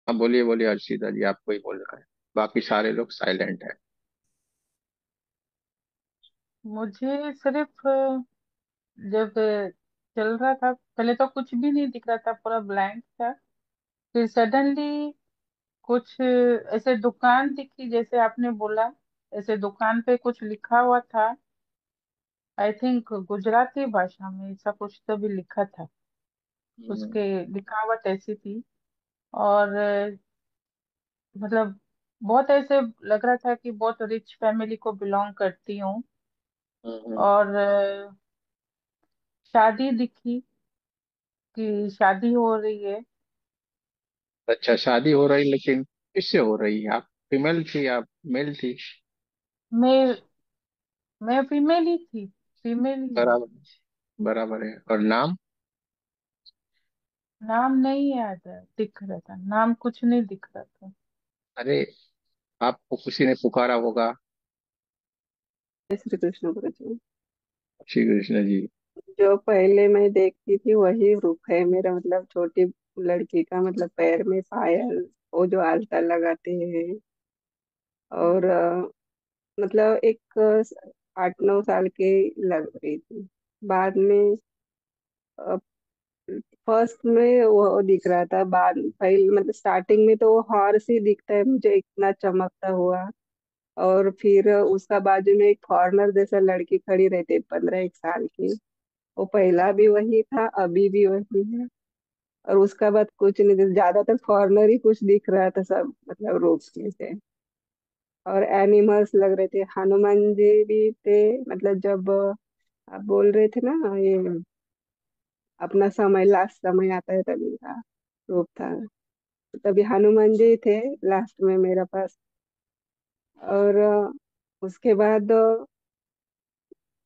हाँ बोलिए बोलिए हर्षिता जी, आपको ही बोल रहा है। बाकी सारे लोग साइलेंट है। मुझे सिर्फ जब चल रहा था पहले तो कुछ भी नहीं दिख रहा था, पूरा ब्लैंक था। फिर सडनली कुछ ऐसे दुकान दिखी, जैसे आपने बोला, ऐसे दुकान पे कुछ लिखा हुआ था। आई थिंक गुजराती भाषा में ऐसा कुछ तो भी लिखा था। हम्म। उसके लिखावट ऐसी थी। और मतलब बहुत ऐसे लग रहा था कि बहुत रिच फैमिली को बिलोंग करती हूँ। हम्म। और शादी दिखी कि शादी हो रही है। अच्छा, शादी हो रही, लेकिन किससे हो रही है? आप फीमेल थी, आप मेल थी? मैं मैं फीमेल ही थी, फीमेल ही हूँ। बराबर, बराबर है। और नाम? नाम नहीं याद है, दिख रहा था नाम, कुछ नहीं दिख रहा था। अरे, आपको किसी ने पुकारा होगा। जय श्री कृष्ण गुरु। श्री कृष्ण जी। जो पहले मैं देखती थी वही रूप है मेरा, मतलब छोटी लड़की का, मतलब पैर में पायल, वो जो आलता लगाते हैं। और मतलब एक 8-9 साल की लग रही थी। बाद में फर्स्ट में वो दिख रहा था, बाद पहले मतलब स्टार्टिंग में तो वो हॉर्स ही दिखता है मुझे, इतना चमकता हुआ। और फिर उसका बाजू में एक फॉरनर जैसा लड़की खड़ी रहती है, 15 1 साल की। वो पहला भी वही था, अभी भी वही है। और उसका बाद कुछ नहीं, ज्यादातर फॉरेनर ही कुछ दिख रहा था सब, मतलब रूप में से। और एनिमल्स लग रहे थे, हनुमान जी भी थे। मतलब जब आप बोल रहे थे ना, ये अपना समय, लास्ट समय आता है तभी का रूप था। तभी हनुमान जी थे लास्ट में मेरे पास। और उसके बाद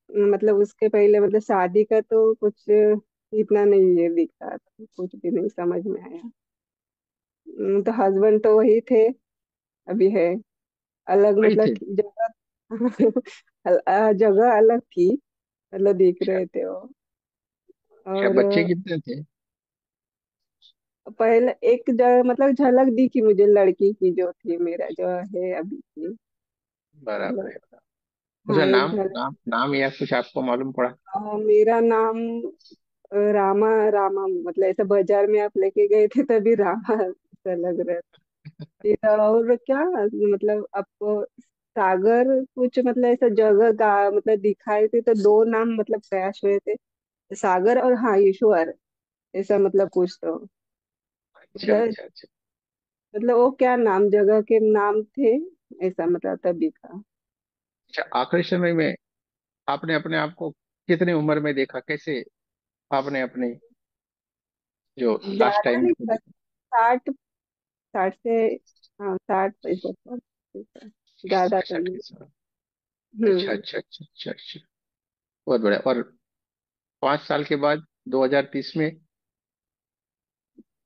मतलब उसके पहले, मतलब शादी का तो कुछ इतना नहीं है दिखता था, कुछ भी नहीं समझ में आया। तो हस्बैंड तो वही थे, अभी है अलग, वही मतलब थे? जगह जगह अलग थी, मतलब दिख अच्छा। रहे थे वो। अच्छा, और बच्चे कितने थे? पहले एक जगह मतलब झलक दिखी मुझे लड़की की, जो थी मेरा जो है अभी की। बराबर मतलब है। हाँ, उसका एक नाम झलक। नाम नाम या कुछ आपको मालूम पड़ा? मेरा नाम रामा। रामा मतलब ऐसे बाजार में आप लेके गए थे तभी रामा ऐसा लग रहा था। और क्या मतलब आपको सागर कुछ, मतलब ऐसा जगह का मतलब दिखाए थे, तो दो नाम मतलब क्रैश हुए थे, सागर और हाँ ईश्वर, ऐसा मतलब कुछ तो। अच्छा मतलब अच्छा अच्छा। मतलब वो क्या नाम, जगह के नाम थे, ऐसा मतलब तभी का। अच्छा, आखिरी समय में आपने अपने आप को कितनी उम्र में देखा? कैसे आपने अपने जो लास्ट ज्यादा टाइम में नहीं को था, देखा? 60, 60 से, हाँ 60 65 ज्यादा तो 65 नहीं। के साथ? अच्छा हम्म। अच्छा अच्छा अच्छा अच्छा। बहुत बढ़िया। और 5 साल के बाद 2030 में?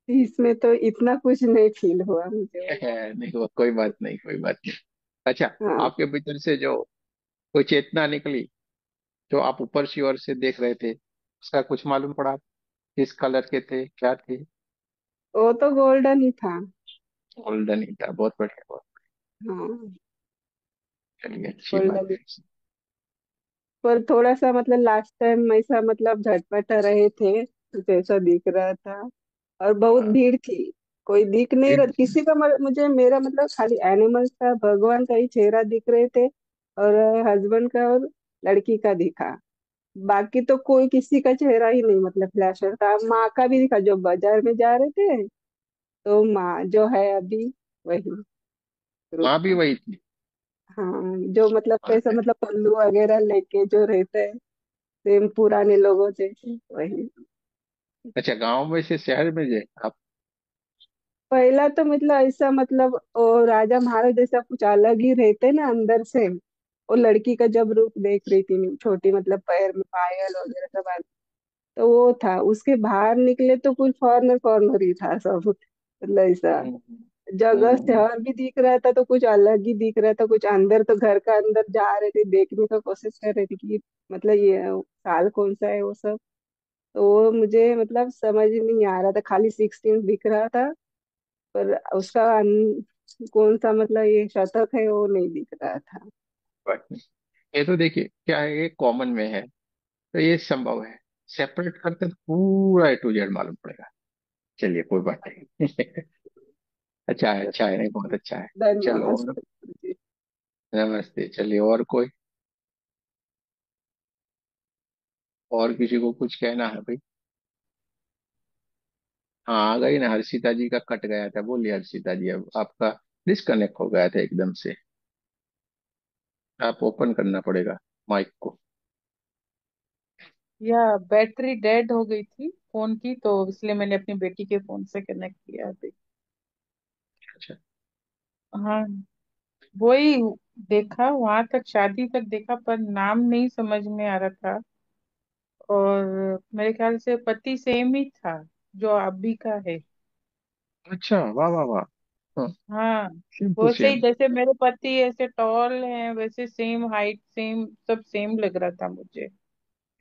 30 में तो इतना कुछ नहीं फील हुआ मुझे वो। नहीं हुआ, कोई बात नहीं, कोई बात नहीं। अच्छा, हाँ, आपके भीतर से जो कोई चेतना निकली, जो आप ऊपर की ओर से देख रहे थे, उसका कुछ मालूम पड़ा? किस कलर के थे, क्या थे? वो तो गोल्डन ही था। गोल्डन ही था। बहुत बढ़िया, बहुत। हाँ, चलिए, अच्छी बात गोल्डन। है। पर थोड़ा सा मतलब लास्ट टाइम ऐसा मतलब झटपटा रहे थे, कुछ ऐसा दिख रहा था। और बहुत हाँ, भीड़ थी, कोई दिख नहीं रहा फिर किसी का, मुझे मेरा मतलब खाली एनिमल्स का, भगवान का ही चेहरा दिख रहे थे। और हस्बैंड का और लड़की का दिखा। बाकी तो कोई किसी का चेहरा ही नहीं, मतलब फ्लैशर था। माँ का भी दिखा, जो बाजार में जा रहे थे, तो माँ जो है अभी, वही रूप वहां भी था। वही थी? हाँ, जो मतलब कैसा, अरे, मतलब पल्लू वगैरह लेके जो रहता है, सेम पुराने लोगों जैसे वही। अच्छा, गांव में से शहर में जे आप? पहला तो मतलब ऐसा, मतलब वो राजा महाराज जैसा कुछ अलग ही रहते ना अंदर से। वो लड़की का जब रूप देख रही थी मैं, छोटी मतलब पैर में पायल वगैरह सब तो वो था। उसके बाहर निकले तो कुछ फॉरनर फॉरनर ही था सब, मतलब ऐसा। हम्म, जगह हम्म। शहर भी दिख रहा था तो कुछ अलग ही दिख रहा था, कुछ अंदर, तो घर का अंदर जा रहे थे, देखने का कोशिश कर रहे थे कि मतलब ये साल कौन सा है वो सब। तो वो मुझे मतलब समझ नहीं आ रहा था, खाली 16 दिख रहा था। पर उसका कौन सा मतलब ये शतक है वो नहीं दिख रहा था। बट ये तो देखिए क्या है, ये कॉमन में है तो ये संभव है। सेपरेट करते तो पूरा A to Z मालूम पड़ेगा। चलिए कोई बात नहीं। अच्छा है, नहीं बहुत अच्छा है। चलो और, नमस्ते जी। नमस्ते। चलिए और कोई, और किसी को कुछ कहना है भाई? हाँ आ गई ना, हर्षिता जी का कट गया था। बोलिए हर्षिता जी, अब आपका डिस्कनेक्ट हो गया था एकदम से। आप ओपन करना पड़ेगा माइक को। या बैटरी डेड हो गई थी फोन की, तो इसलिए मैंने अपनी बेटी के फोन से कनेक्ट किया अभी। अच्छा। हाँ, वही देखा, वहां तक शादी तक देखा, पर नाम नहीं समझ में आ रहा था। और मेरे ख्याल से पति सेम ही था जो अभी का है। अच्छा, वाह वाह वाह। हाँ, हाँ, सेम टू वैसे ही सेम। जैसे मेरे पति ऐसे टॉल हैं, वैसे सेम हाइट, सेम सब सेम लग रहा था मुझे।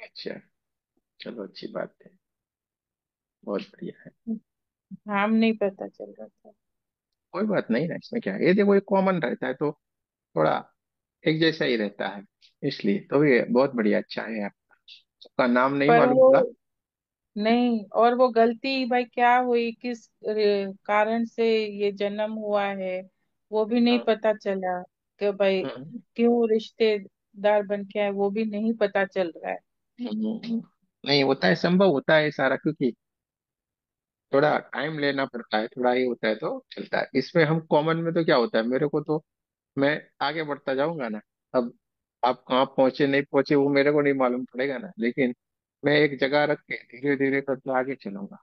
अच्छा, चलो अच्छी बात है, बहुत बढ़िया है। नाम नहीं पता चल रहा था। कोई बात नहीं ना, इसमें क्या है, ये देखो ये कॉमन रहता है तो थोड़ा एक जैसा ही रहता है, इसलिए तो ये बहुत बढ़िया। अच्छा है, आपका सबका नाम नहीं पर मालूम वो पड़ा। नहीं, और वो गलती भाई क्या हुई, किस कारण से ये जन्म हुआ है, वो भी नहीं हाँ, पता चला। कि भाई हम्म, क्यों रिश्तेदार बन के आए, वो भी नहीं पता चल रहा है। नहीं होता है, संभव होता है सारा, क्योंकि थोड़ा टाइम लेना पड़ता है, थोड़ा ये होता है तो चलता है। इसमें हम कॉमन में तो क्या होता है, मेरे को तो मैं आगे बढ़ता जाऊंगा ना। अब आप कहाँ पहुंचे नहीं पहुंचे वो मेरे को नहीं मालूम पड़ेगा ना, लेकिन मैं एक जगह रख के धीरे धीरे करके आगे चलूंगा।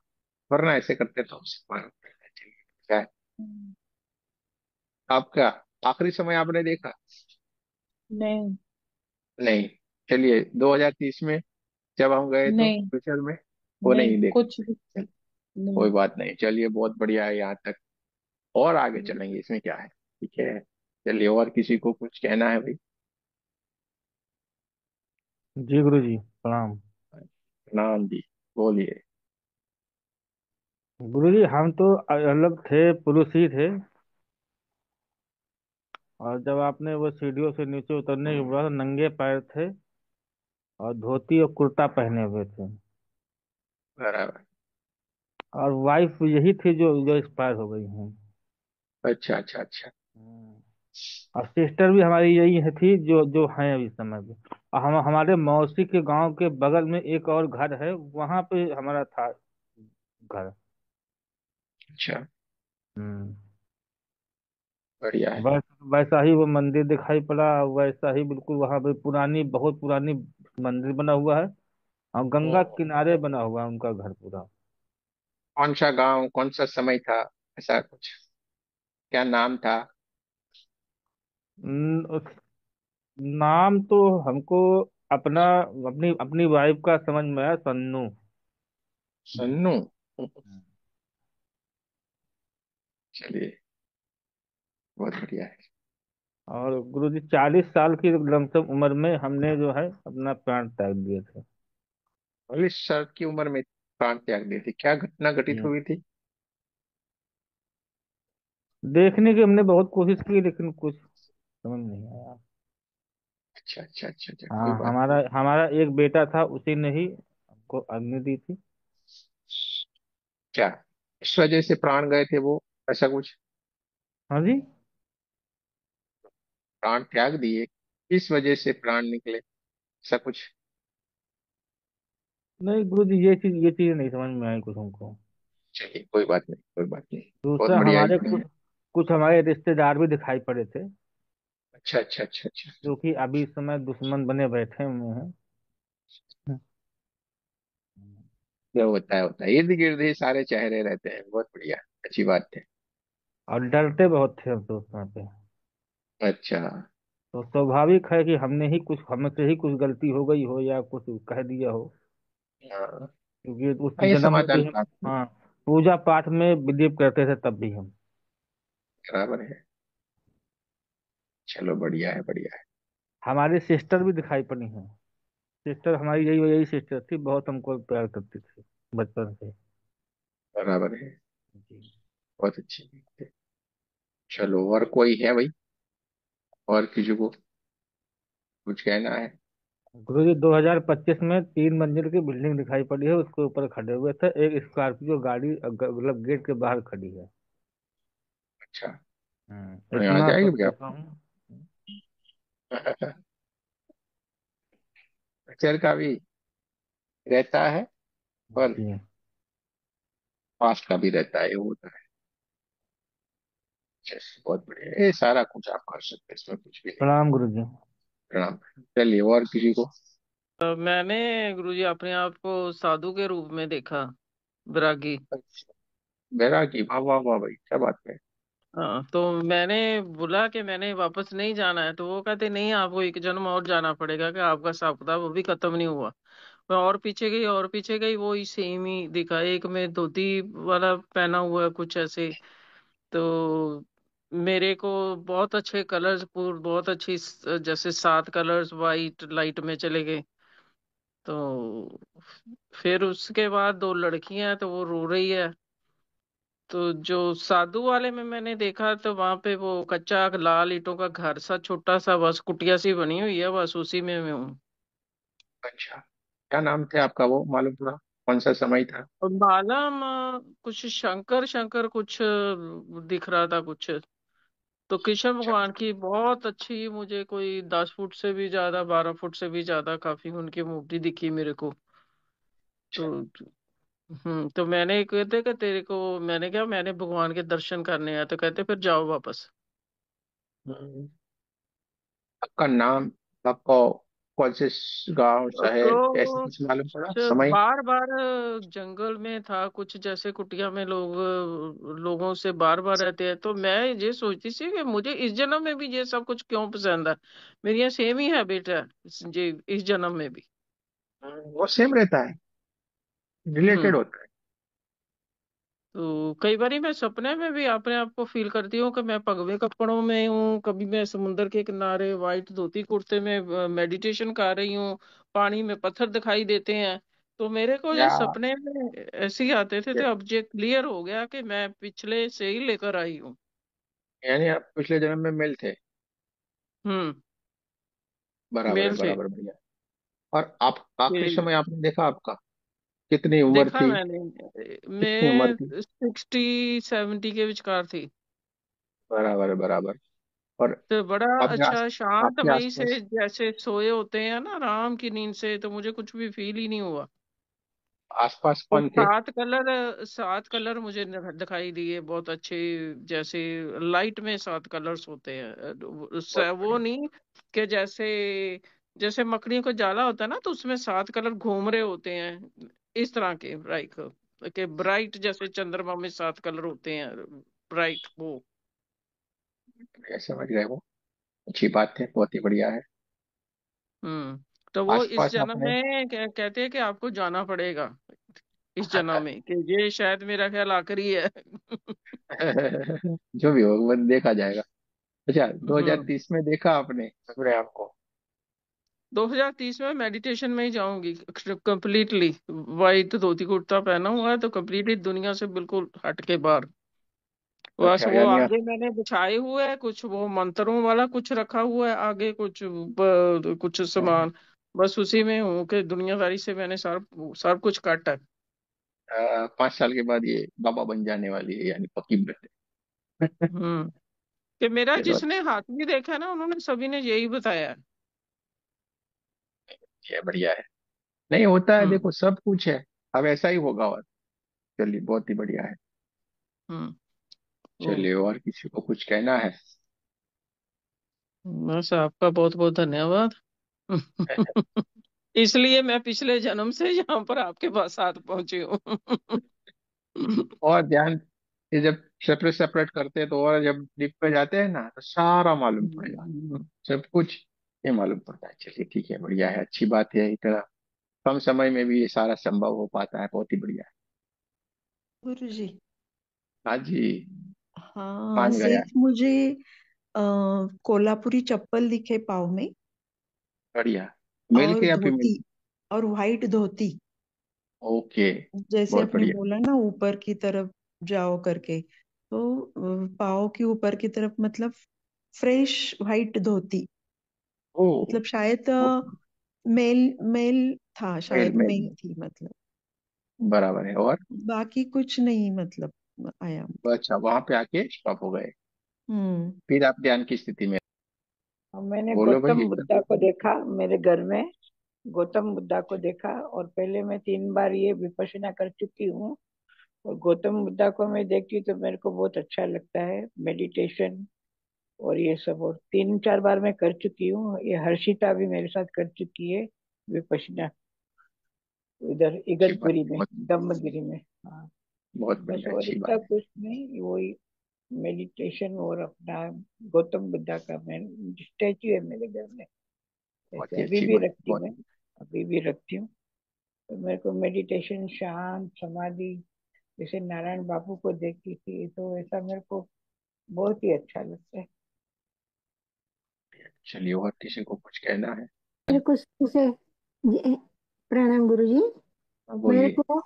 वरना ऐसे करते तो उसे मालूम पड़ेगा। चलिए, क्या है हम्म, आपका आखिरी समय आपने देखा? नहीं, नहीं। चलिए 2030 में जब हम गए तो नहीं, फ्यूचर में, वो नहीं नहीं देख। कुछ भी चल, नहीं। कोई बात नहीं, चलिए बहुत बढ़िया है यहाँ तक। और आगे चलेंगे, इसमें क्या है, ठीक है। चलिए और किसी को कुछ कहना है भाई? जी गुरु जी प्रणाम। नाम जी, बोलिए। गुरु जी हम तो अलग थे, पुरुष ही थे। और जब आपने वो सीढ़ियों से नीचे उतरने के बाद नंगे पैर थे और धोती और कुर्ता पहने हुए थे। बराबर। और वाइफ यही थी जो जो एक्सपायर हो गई हैं। अच्छा अच्छा अच्छा। हम्म। और सिस्टर भी हमारी यही है थी जो जो हैं अभी समय में। और हम हमारे मौसी के गांव के बगल में एक और घर है, वहां पे हमारा था घर। अच्छा, हम्म। बढ़िया है। वैसा ही वो मंदिर दिखाई पड़ा, वैसा ही बिल्कुल वहां पे पुरानी, बहुत पुरानी मंदिर बना हुआ है। और गंगा हम्म, किनारे बना हुआ है उनका घर पूरा। कौन सा गांव, कौन सा समय था, ऐसा कुछ, क्या नाम था? उस नाम तो हमको अपना, अपनी अपनी वाइफ का समझ में आया, सन्नू। सन्नू। चलिए, बहुत बढ़िया है। और गुरु जी 40 साल की लमसम उम्र में हमने जो है अपना प्राण त्याग दिए थे। 40 साल की उम्र में प्राण त्याग दी थी, क्या घटना घटित हम्म। हुई थी? देखने की हमने बहुत कोशिश की लेकिन कुछ समझ नहीं आया। अच्छा अच्छा अच्छा अच्छा, कोई हाँ, बात हमारा नहीं। हमारा एक बेटा था, उसी ने ही हमको अग्नि दी थी। क्या इस वजह से प्राण गए थे वो, ऐसा कुछ? हाँ जी। प्राण त्याग दिए, किस वजह से प्राण निकले, ऐसा कुछ? नहीं गुरु जी, ये चीज नहीं समझ में आई कुछ हमको। चलिए कोई बात नहीं, कोई बात नहीं। बहुत दूसरा बढ़िया, हमारे इसमें। कुछ कुछ हमारे रिश्तेदार भी दिखाई पड़े थे, अच्छा अच्छा अच्छा अच्छा। जो कि अभी इस समय दुश्मन बने बैठे हुए हैं। ये होता है, इर्द गिर्द ही सारे चेहरे रहते हैं। बहुत बढ़िया, अच्छी बात है। और डरते बहुत थे हम तो उस समय पे। अच्छा। तो स्वाभाविक है कि हमने ही कुछ, हमसे ही कुछ गलती हो गई हो या कुछ कह दिया हो। हाँ, क्योंकि उस ये जन्म में भी समाधान हम, प्राप्त हुआ। हाँ, पूजा पाठ में बिलीव करते थे तब भी हम। बराबर है। चलो बढ़िया है, बढ़िया है। हमारी सिस्टर भी दिखाई पड़ी हैं। सिस्टर हमारी यही यही सिस्टर थी, बहुत हमको प्यार करती थी बचपन से। बराबर है। जी। बहुत अच्छी बात है। चलो, और कोई है भाई? और किसी को कुछ कहना है? गुरु जी, 2025 में 3 मंजिल की बिल्डिंग दिखाई पड़ी है, उसके ऊपर खड़े हुए थे, एक स्कॉर्पियो गाड़ी मतलब गेट के बाहर खड़ी है। अच्छा। आ इतना जाएगी सब क्या? देखा हूँ। पिक्चर का भी रहता है, और जी। पास्ट का भी रहता है, वो होता है। Yes, बहुत बढ़िया, ये सारा कुछ आप कर सकते हैं, इसमें कुछ भी नहीं। प्रणाम गुरु जी। प्रणाम। चलिए, और किसी को? मैंने गुरुजी अपने आप को साधु के रूप में देखा, विरागी। अच्छा, बैरागी, वाह वाह वाह भाई, क्या बात है। हाँ, तो मैंने बोला कि मैंने वापस नहीं जाना है, तो वो कहते नहीं, आपको एक जन्म और जाना पड़ेगा, कि आपका हिसाब किताब अभी खत्म नहीं हुआ। मैं और पीछे गई और पीछे गई, वो ही सेम ही दिखा, एक में धोती वाला पहना हुआ है कुछ ऐसे। तो मेरे को बहुत अच्छे कलर्स, बहुत अच्छी जैसे 7 कलर्स वाइट लाइट में चले गए। तो फिर उसके बाद 2 लड़कियां हैं, तो वो रो रही है। तो जो साधु वाले में मैंने देखा, तो वहां पे वो कच्चा लाल ईंटों का घर सा छोटा सा, बस कुटिया सी बनी हुई है, बस उसी में मैं हूँ। अच्छा, क्या नाम थे आपका, वो मालूम थोड़ा? कौन सा समय था? और बालम कुछ शंकर शंकर कुछ दिख रहा था कुछ। तो कृष्ण अच्छा भगवान की बहुत अच्छी, मुझे कोई 10 फुट से भी ज्यादा, 12 फुट से भी ज्यादा काफी उनकी मूर्ति दिखी मेरे को। अच्छा। तो तो मैंने कहते कि तेरे को, मैंने क्या, मैंने भगवान के दर्शन करने आया, तो कहते फिर जाओ वापस। हम्म, आपका नाम, आपको कौन से गांव शहर ऐसे तो कुछ मालूम पड़ा समय? बार बार जंगल में था कुछ, जैसे कुटिया में लोग लोगों से बार बार रहते हैं, तो मैं ये सोचती थी कि मुझे इस जन्म में भी ये सब कुछ क्यों पसंद है। मेरी यहाँ सेम ही हैबिट है जी, इस जन्म में भी। वो सेम रहता है, रिलेटेड हम्म होता है। तो कई बारी मैं सपने में भी अपने आप को फील करती हूँ कि मैं पगवे कपड़ों में हूँ, कभी मैं समुंदर के किनारे वाइट धोती कुर्ते में मेडिटेशन कर रही हूँ, पानी में पत्थर दिखाई देते हैं। तो मेरे को ये या सपने में ऐसे ही आते थे, ये- तो अब ये क्लियर हो गया कि मैं पिछले से ही लेकर आई हूँ। यानी आप पिछले जन्म में मेल थे। हम्म बराबर है, मेल थे। बराबर, बढ़िया। और आप आखिरी ये समय आपने देखा आपका, कितनी उम्र देखा थी? मैंने, कितनी उम्र थी? मैं 60 70 के विचकार थी। बराबर है, बराबर। और तो बड़ा आपके अच्छा आपके शांतमयी से, आसपास, जैसे सोए होते हैं ना आराम की नींद से, तो मुझे कुछ भी फील ही नहीं हुआ। आसपास और कौन थे? 7 कलर मुझे दिखाई दिए बहुत अच्छे, जैसे लाइट में 7 कलर्स होते हैं। बहुत वो बढ़िया। नहीं कि जैसे जैसे मकड़ियों का जाला होता है ना, तो उसमें 7 कलर घूम रहे होते हैं, इस तरह के लाइक के ब्राइट, जैसे चंद्रमा में 7 कलर होते हैं, ब्राइट वो। बढ़िया, समझ गए वो। अच्छी बात है, बहुत ही बढ़िया है। तो वो इस आसपास जन्म आपने में कहते हैं कि आपको जाना पड़ेगा इस जन्म में, कि ये शायद मेरा ख्याल आखिरी है। जो भी हो वो देखा जाएगा। अच्छा, हम्म 2030 में देखा आपने अपने आप को? 2030 में मेडिटेशन में ही जाऊंगी कंप्लीटली। वाइट धोती कुर्ता पहना हुआ है, तो कंप्लीटली दुनिया से बिल्कुल हट के बाहर। बस अच्छा, वो यानी आप, आगे मैंने बिछाए हुए है कुछ, वो मंत्रों वाला कुछ रखा हुआ है आगे, कुछ कुछ सामान, बस उसी में हूँ कि दुनियादारी से मैंने सब कुछ काटा है। 5 साल के बाद ये बाबा बन जाने वाली है, यानी पक्की बात है। हम्म कि मेरा चलो, जिसने हाथ भी देखा है ना, उन्होंने सभी ने यही बताया है। अच्छी है, बढ़िया है। नहीं होता है, हम्म देखो सब कुछ है, अब ऐसा ही होगा। और चलिए, बहुत ही बढ़िया है। हम्म चलिए, तो और किसी को कुछ कहना है? बस आपका बहुत बहुत धन्यवाद। इसलिए मैं पिछले जन्म से यहाँ पर आपके पास साथ पहुंची हूँ। और ध्यान, ये जब सेपरेट सेपरेट करते हैं तो, और जब डीप में जाते हैं ना, तो सारा मालूम पड़ेगा, सब कुछ ये मालूम पड़ता है। चलिए ठीक है, बढ़िया है, अच्छी बात है। इतना कम समय में भी ये सारा संभव हो पाता है, बहुत ही बढ़िया है। गुरु जी। हाँ जी। हाँ, मान गया। सेठ मुझे कोल्हापुरी चप्पल दिखे पाँव में, बढ़िया। मेल और के या फीमेल धोती, के? और वाइट धोती, ओके। जैसे बहुत आपने बढ़िया। बोला ना ऊपर की तरफ जाओ करके, तो पाँव के ऊपर की तरफ मतलब फ्रेश व्हाइट धोती, ओ, मतलब शायद वो मेल मेल था, मेल शायद मेल मेल में थी मतलब। बराबर है। और बाकी कुछ नहीं मतलब आया। अच्छा, वहां पे आके स्टॉप हो गए, हम्म। फिर आप ध्यान की स्थिति में? और मैंने बोलो भाई गौतम एकदम। बुद्धा को देखा मेरे घर में। गौतम बुद्धा को देखा, और पहले मैं 3 बार ये विपश्यना कर चुकी हूँ। और गौतम बुद्धा को मैं देखती हूँ तो मेरे को बहुत अच्छा लगता है, मेडिटेशन और ये सब। और 3 4 बार मैं कर चुकी हूँ, ये हर्षिता भी मेरे साथ कर चुकी है विपश्यना, इधर अच्छी बात इगतपुरी है, में, बहुत ब्रह्मगिरी में। हाँ, बहुत बस बढ़िया, और अच्छी इतना बात है। कुछ नहीं, वही मेडिटेशन और अपना गौतम बुद्धा का मैं स्टैचू है मेरे घर में, बहुत ऐसे ही अभी अच्छी भी बात है, रखती हूँ बहुत। मैं, अभी भी रखती हूँ। तो मेरे को मेडिटेशन, शांत समाधि, जैसे नारायण बापू को देखती थी, तो ऐसा मेरे को बहुत ही अच्छा लगता है। चलिए, और किसी को कुछ कहना है? मेरे को शुरू से प्रणाम गुरु जी। हाँ, मेरे बोलिए। को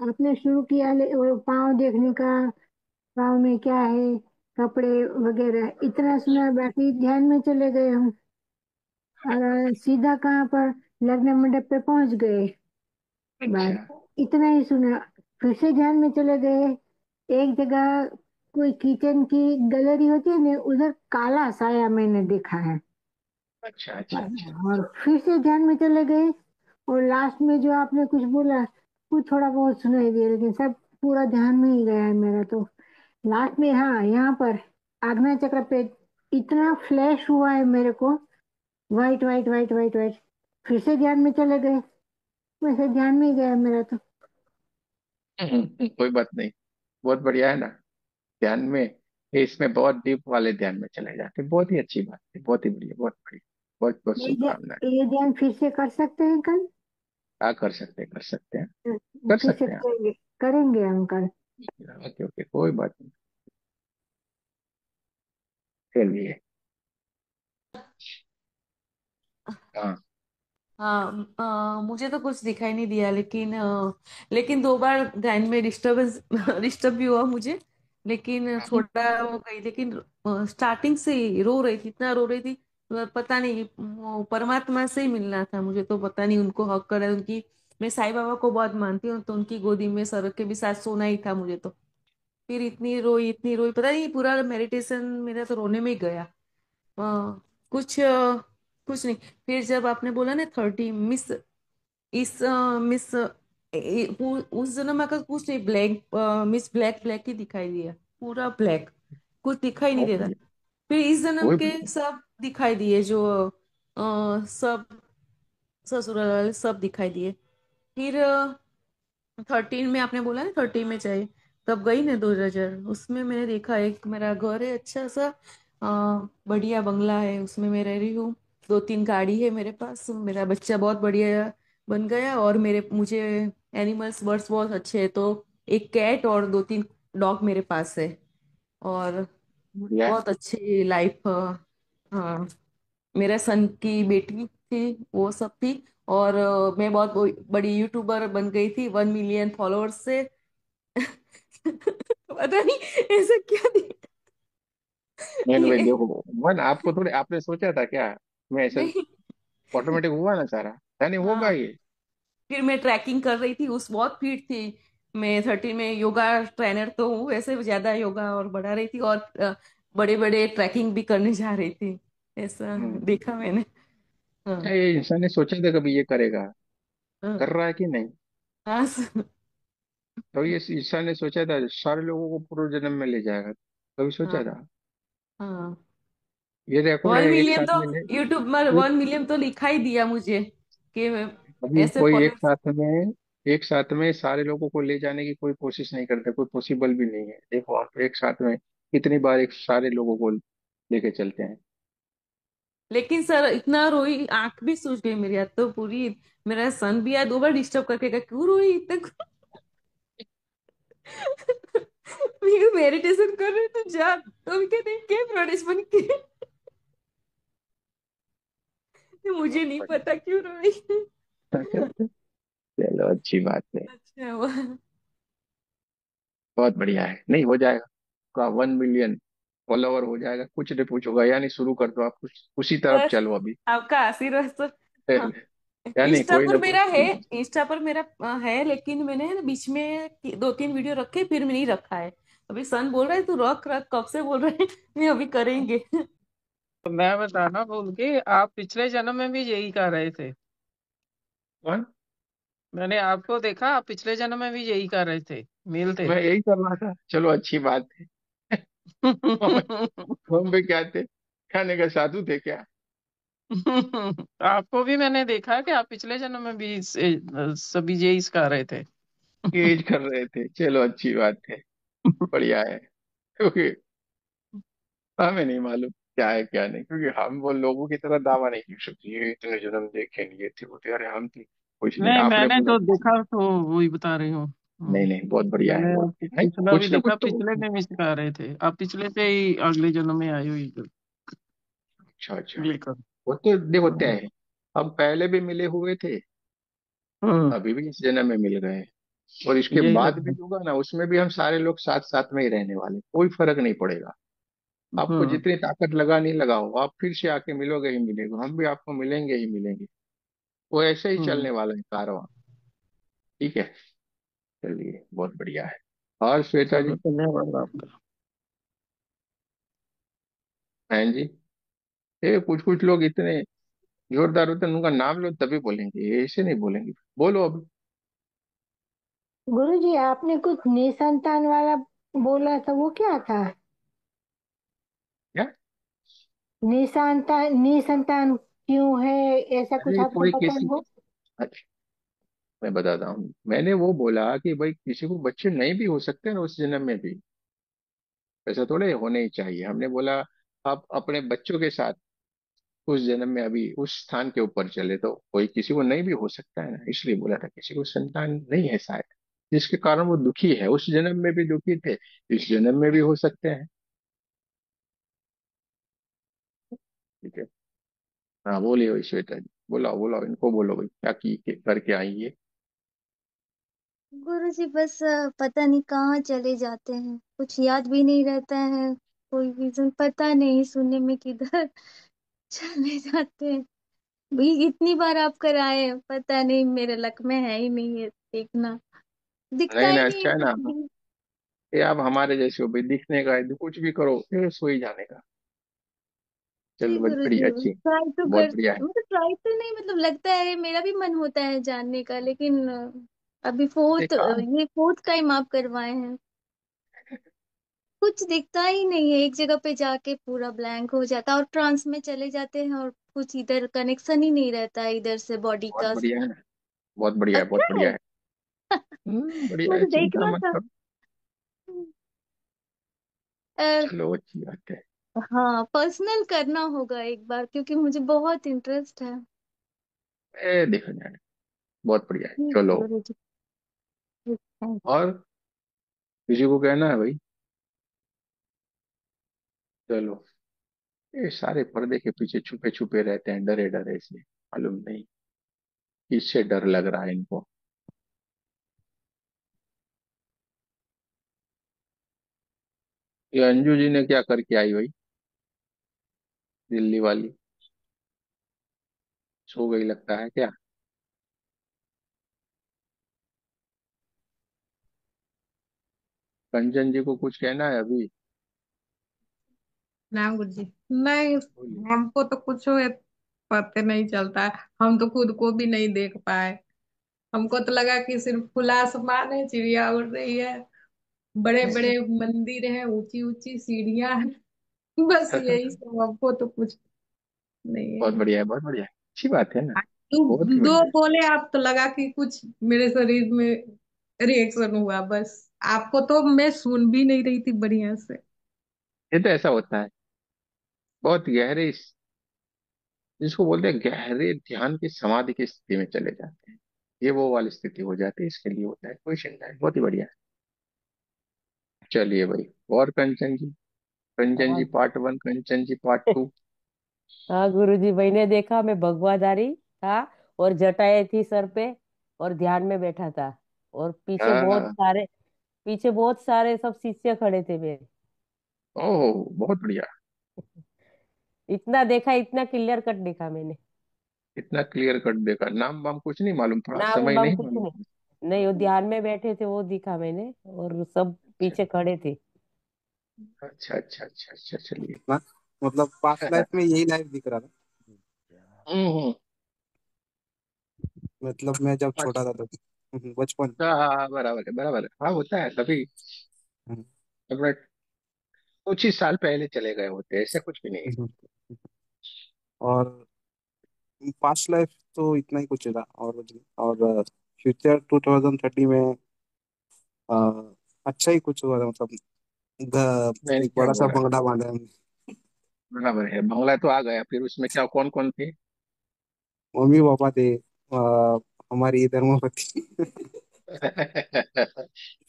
आपने शुरू किया वो पाँव देखने का, पाँव में क्या है, कपड़े वगैरह इतना सुना, बाकी ध्यान में चले गए हम और सीधा कहाँ पर लग्न मंडप पे पहुंच गए। अच्छा। बस इतना ही सुना, फिर से ध्यान में चले गए। एक जगह कोई किचन की गैलरी होती है ना, उधर काला साया मैंने देखा है। अच्छा अच्छा अच्छा। और फिर से ध्यान में चले गए, और लास्ट में जो आपने कुछ बोला वो थोड़ा बहुत सुनाई दिया, लेकिन सब पूरा ध्यान में ही गया है मेरा तो। लास्ट में हाँ, यहाँ पर आज्ञा चक्र पे इतना फ्लैश हुआ है मेरे को, white white white white white. फिर से ध्यान में चले गए, वैसे ध्यान में ही गया मेरा तो। कोई बात नहीं, बहुत बढ़िया है ना। ध्यान में ये, इसमें बहुत डीप वाले ध्यान में चले जाते हैं। बहुत ही अच्छी बात है, बहुत ही बढ़िया, बहुत बढ़िया। बहुत बहुत शुभकामनाएं। ये ध्यान फिर से कर सकते हैं कल? हाँ, कर सकते हैं, कर सकते हैं, कर फिर से सकते हैं। करेंगे, करेंगे हम कल। ओके ओके, कोई बात नहीं। चलिए। हाँ। हाँ, मुझे तो कुछ दिखाई नहीं दिया, लेकिन लेकिन 2 बार ध्यान में डिस्टरबेंस डिस्टर्ब भी हुआ मुझे। लेकिन थोड़ा वो गई, लेकिन स्टार्टिंग से ही रो रही थी, इतना रो रही थी। पता नहीं, वो परमात्मा से ही मिलना था मुझे तो, पता नहीं उनको हक कर उनकी। मैं साईं बाबा को बहुत मानती हूँ, तो उनकी गोदी में सर के भी साथ सोना ही था मुझे तो। फिर इतनी रोई, पता नहीं पूरा मेडिटेशन मेरा तो रोने में ही गया। कुछ कुछ नहीं। फिर जब आपने बोला ना 30 मिस, मिस उस जन्म का कुछ नहीं, ब्लैक मिस ब्लैक ब्लैक ही दिखाई दिया, पूरा ब्लैक, कुछ दिखाई नहीं बहुत हम्म। देता। बढ़िया, फिर इस जन्म कोई के बात नहीं। सब दिखाई दिए, जो सब ससुराल वाले सब दिखाई दिए। फिर 13 में आपने बोला ना 30 में चाहिए, तब गई ना 2000, उसमें मैंने देखा एक मेरा घर है अच्छा सा, बढ़िया बंगला है, उसमें मैं रह रही हूँ। 2 3 गाड़ी है मेरे पास, मेरा बच्चा बहुत बढ़िया बन गया, और मेरे मुझे एनिमल्स बर्ड्स बहुत अच्छे हैं, तो एक कैट और 2 3 डॉग मेरे पास है। और बढ़िया है। बहुत अच्छी लाइफ। हाँ, मेरे सन की बेटी थी, वो सब थी। और मैं बहुत बड़ी यूट्यूबर बन गई थी, 1 मिलियन फॉलोअर्स से। पता नहीं ऐसा क्या नहीं भाई, ये देखो, वन आपको थोड़े, आपने सोचा था क्या मैं ऐसे नहीं। ऑटोमेटिक हुआ ना सारा? यानी होगा हाँ, ये। फिर मैं ट्रैकिंग कर रही थी, उस बहुत फिट थी। मैं 30 में योगा ट्रेनर तो हूँ वैसे, ज्यादा योगा और बढ़ा रही थी, और बड़े बड़े ट्रैकिंग भी करने जा रही थी, ऐसा हम्म। देखा मैंने। अच्छा, हाँ। ये इंसान ने सोचा था कभी ये करेगा? हाँ। कर रहा है कि नहीं? हाँ। तो ये इंसान ने सोचा था सारे लोगों को पूर्व जन्म में ले जाएगा, कभी सोचा हाँ। था? हाँ। ये देखो ना, वन एक मिलियन साथ तो में नहीं। यूट्यूब में एक, 1 मिलियन तो लिखा ही दिया मुझे कि अभी ऐसे कोई फॉलोअर्स। एक साथ में सारे लोगों को ले जाने की कोई कोशिश नहीं करता, कोई पॉसिबल भी नहीं है। देखो आप एक साथ में कितनी बार एक सारे लोगों को लेके चलते हैं। लेकिन सर इतना रोई, आंख भी सूज गई मेरी, आज तो पूरी। मेरा सन भी आज 2 बार डिस्टर्ब करके गया, क्यों रोई इतना? मैं मेडिटेशन कर रही तू जा, तो भी कहते हैं क्या प्रोडेस बन के। मुझे बहुत नहीं बढ़िया। पता क्यों रोई। चलो, अच्छी बात है। अच्छा हुआ। बहुत बढ़िया है, नहीं हो जाएगा। आपका 1 मिलियन फॉलोवर हो जाएगा, कुछ नहीं पूछूंगा, यानी शुरू कर दो आप, कुछ उसी तरफ बस चलो अभी। आपका आशीर्वाद तो। हाँ, यानी इंस्टा कोई पर ना कोई। मेरा है, इंस्टा पर मेरा है, लेकिन मैंने बीच में 2-3 वीडियो रखे, फिर नहीं रखा है। अभी सन बोल रहा है तू रख रख, कब से बोल रहे हैं नहीं अभी करेंगे। तो मैं बताना भूल के, आप पिछले जन्म में भी यही कर रहे थे। कौन? मैंने आपको देखा, आप पिछले जन्म में भी यही कर रहे थे, मेल थे। मैं यही कर रहा था, चलो अच्छी बात है। हम हम भी क्या थे, खाने का साधु थे क्या? आपको भी मैंने देखा कि आप पिछले जन्म में भी सभी यही कर रहे थे। एज कर रहे थे, चलो अच्छी बात है, बढ़िया है। क्योंकि हमें नहीं मालूम क्या है क्या नहीं, क्योंकि हम वो लोगों की तरह दावा नहीं कर सकते ये इतने जन्म देखे नहीं, ये थे वो थे, अरे हम थे कुछ नहीं, नहीं, आपने मैंने बोला जो कुछ देखा तो वही बता रही हूँ। नहीं, नहीं बहुत बढ़िया है, मैंने बहुत बढ़िया। नहीं पिछला भी कुछ ना कुछ देखा, तो। पिछले में भी सिखा रहे थे आप, पिछले से ही अगले जन्म में आई हुई अच्छा अच्छा। लेकर। वो तो देखो क्या हम्म। है, हम पहले भी मिले हुए थे, हम्म, अभी भी इस जन्म में मिल गए, और इसके यही बाद भी लगता है। होगा ना, उसमें भी हम सारे लोग साथ साथ में ही रहने वाले, कोई फर्क नहीं पड़ेगा। आपको हम्म। जितनी ताकत लगा नहीं लगाओ, आप फिर से आके मिलोगे ही मिलेगा, हम भी आपको मिलेंगे ही मिलेंगे। वो ऐसे ही हम्म। चलने वाला है कारवां। ठीक है, चलिए बहुत बढ़िया है। और श्वेता चलो, जी? धन्यवाद आपका। हैं जी? ये कुछ कुछ लोग इतने जोरदार होते हैं, उनका नाम लो तभी बोलेंगे, ये ऐसे नहीं बोलेंगे। बोलो अब। गुरुजी आपने कुछ निसंतान वाला बोला था, वो क्या था? क्या? निसंतान, निसंतान क्यों है, ऐसा कुछ अरे आपको कोई पता है किसी, वो? अच्छा मैं बताता हूँ, मैंने वो बोला कि भाई किसी को बच्चे नहीं भी हो सकते ना उस जन्म में भी, ऐसा थोड़े होने ही चाहिए। हमने बोला आप अपने बच्चों के साथ उस जन्म में अभी उस स्थान के ऊपर चले, तो कोई किसी को नहीं भी हो सकता है ना, इसलिए बोला था किसी को संतान नहीं है शायद, जिसके कारण वो दुखी है, उस जन्म में भी दुखी थे, इस जन्म में भी हो सकते हैं। ठीक है। हाँ बोलिए भाई श्वेता जी, बुलाओ बुलाओ इनको, बोलो भाई क्या की करके आई ये। गुरुजी बस पता नहीं कहाँ चले जाते हैं, कुछ याद भी नहीं रहता है। कोई रीजन पता नहीं, सुनने में किधर चले जाते हैं। भी इतनी बार आप कराए हैं, पता नहीं मेरे लक में है ही नहीं है देखना, दिखता नहीं ही ना, नहीं अच्छा है है कुछ ना, भी। ये आप हमारे जैसे हो भाई, दिखने का है तो कुछ भी करो ये सो ही जाने का। जी चलो बहुत गुरुजी, बढ़िया, अच्छी, ट्राई तो कर, बहुत बढ़िया है। मतलब ट्राई तो नहीं, मतलब लगता है मेरा भी मन होता है जानने का, लेकिन अभी फोर्थ, देखा, ये फोर्थ टाइम आप करवाए हैं। कुछ दिखता ही नहीं है, एक जगह पे जाके पूरा ब्लैंक हो जाता है और ट्रांस में चले जाते हैं, और कुछ इधर कनेक्शन ही नहीं रहता है इधर से बॉडी बहुत का। बढ़िया है ना, बहुत बढ़िया है, बहुत अच्छा है। बढ़िया है। बढ़िया है, मुझे चिंता देखना मत था। करो। अ, चलो अच्छी बात है। हाँ, पर्सनल करना होगा एक बार, क्योंकि मुझे बहुत इंटरेस्ट है। ए देखो जाने, बहुत बढ़िया है, ठीक है चलो। गुरुजी। ठीक है। और किसी को कहना है भाई? चलो, ये सारे पर्दे के पीछे छुपे छुपे रहते हैं, डरे डरे से, मालूम नहीं किससे डर लग रहा है इनको। ये अंजू जी ने क्या करके आई भाई, दिल्ली वाली? सो गई लगता है क्या? कंचन जी को कुछ कहना है अभी? ना गुरुजी, नहीं, बोलिए। हमको तो कुछ पता नहीं चलता है। हम तो खुद को भी नहीं देख पाए। हमको तो लगा कि सिर्फ खुला आसमान है, चिड़िया उड़ रही है, बड़े बड़े मंदिर हैं, ऊंची ऊंची सीढ़ियां हैं। बस यही सब, हमको तो कुछ नहीं बहुत है। बढ़िया है, बहुत बढ़िया है, अच्छी बात है ना, तू बहुत ही दो बढ़िया। बोले आप तो लगा कि कुछ मेरे शरीर में रिएक्शन हुआ, बस। आपको तो मैं सुन भी नहीं रही थी बढ़िया से। ये तो ऐसा होता है, बहुत गहरे जिसको बोलते हैं गहरे ध्यान की समाधि की स्थिति में चले जाते हैं, ये वो वाली स्थिति हो जाती है, इसके लिए होता है, कोई चिंता नहीं, बहुत ही बढ़िया है। चलिए भाई, और कंचन जी, कंचन जी हाँ। पार्ट 1, कंचन जी पार्ट 2। हाँ गुरुजी, मैंने देखा, मैं भगवाधारी था और जटाएं थी सर पे और ध्यान में बैठा था, और हाँ हाँ, पीछे बहुत सारे सब शिष्य खड़े थे मेरे। ओह बहुत बढ़िया। इतना देखा, इतना क्लियर कट देखा मैंने। इतना क्लियर कट देखा, नाम वाम कुछ नहीं मालूम, थोड़ा नाम समय वाम नहीं कुछ मालूम। नहीं। नहीं, वो ध्यान में बैठे थे वो दिखा मैंने, और सब अच्छा पीछे खड़े थे। अच्छा अच्छा अच्छा अच्छा, चलिए। ना, मतलब पास्ट लाइफ में यही लाइफ दिख रहा था। हम्म। मतलब मैं जब छोटा अच्छा। था तो बचपन। हाँ बराबर है बराबर है, हाँ होता है तभी। हम्म, अपने कुछ ही साल पहले चले गए होते, ऐसे कुछ भी नहीं है। हम्म। और पास्ट लाइफ तो इतना ही कुछ था, और कुछ नहीं। और फ्यूचर 2030 में अ, अच्छा ही कुछ हुआ था, मतलब नहीं एक क्या बड़ा सा हुआ है? बंगला बांधा है हमने। बराबर है, बंगला तो आ गया, फिर उसमें क्या कौन कौन थे? मम्मी पापा थे, हमारी धर्मपत्नी।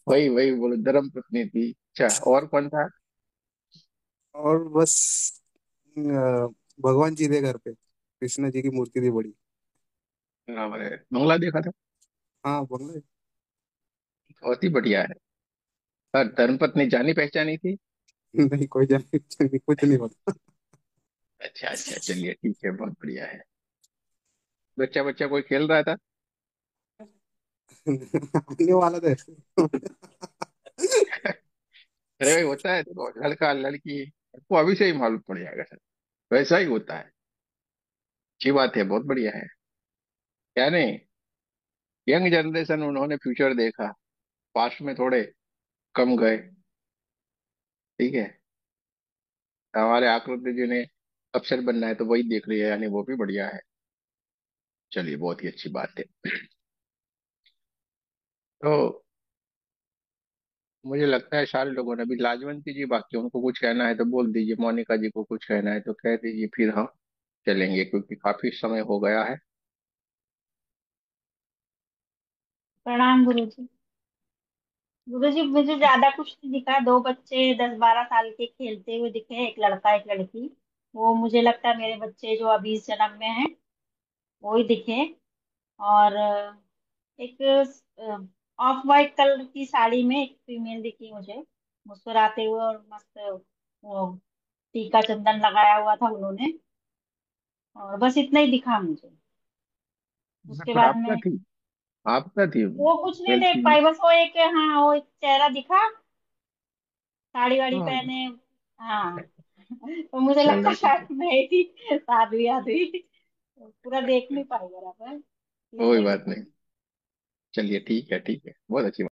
वही वही बोलो, धर्म पत्नी थी। अच्छा, और कौन था? और बस भगवान जी थे घर पे, कृष्ण जी की मूर्ति थी बड़ी। बराबर है, बंगला देखा था। हाँ बंगला। बहुत ही बढ़िया है। पर धर्म पत्नी जानी पहचानी थी? नहीं, कोई जाने कुछ नहीं होता। अच्छा अच्छा, चलिए ठीक है, बहुत बढ़िया है। बच्चा बच्चा कोई खेल रहा था? आने वाला था ऐसे। अरे भाई होता है, देखो लड़का लड़की आपको अभी से ही मालूम पड़ जाएगा सर। वैसा ही होता है। अच्छी बात है, बहुत बढ़िया है। क्या नहीं, यंग जनरेशन उन्होंने फ्यूचर देखा, पास्ट में थोड़े कम गए। ठीक है। हमारे आकृति जी ने अफसर बनना है तो वही देख रही है, यानी वो भी बढ़िया है। चलिए, बहुत ही अच्छी बात है। तो मुझे लगता है सारे लोगों ने, अभी लाजवंती जी बाकी, उनको कुछ कहना है तो बोल दीजिए, मोनिका जी को कुछ कहना है तो कह दीजिए, फिर हम चलेंगे क्योंकि काफी समय हो गया है। प्रणाम गुरुजी। गुरुजी मुझे ज्यादा कुछ नहीं दिखा, दो बच्चे 10-12 साल के खेलते हुए दिखे, एक लड़का एक लड़की। वो मुझे लगता है मेरे बच्चे जो अभी इस जन्म में हैं वो ही दिखे। और एक ऑफ वाइट कलर की साड़ी में एक फीमेल दिखी मुझे, मुस्कुराते हुए, और मस्त वो टीका चंदन लगाया हुआ था उन्होंने। और बस इतना ही दिखा मुझे। उसके पर बाद आपका में थी, आपका थी वो कुछ नहीं मेल देख फीमेल। पाई, बस वो एक, हाँ वो एक चेहरा दिखा, साड़ी वाड़ी हाँ पहने। हाँ। तो मुझे लगता चलो ठीक है, शायद मैं ही थी साध्वी आदमी। पूरा देख नहीं पाई बराबर, कोई इतना ही बात दिखा। नहीं। चलिए ठीक है ठीक है, बहुत अच्छी बात।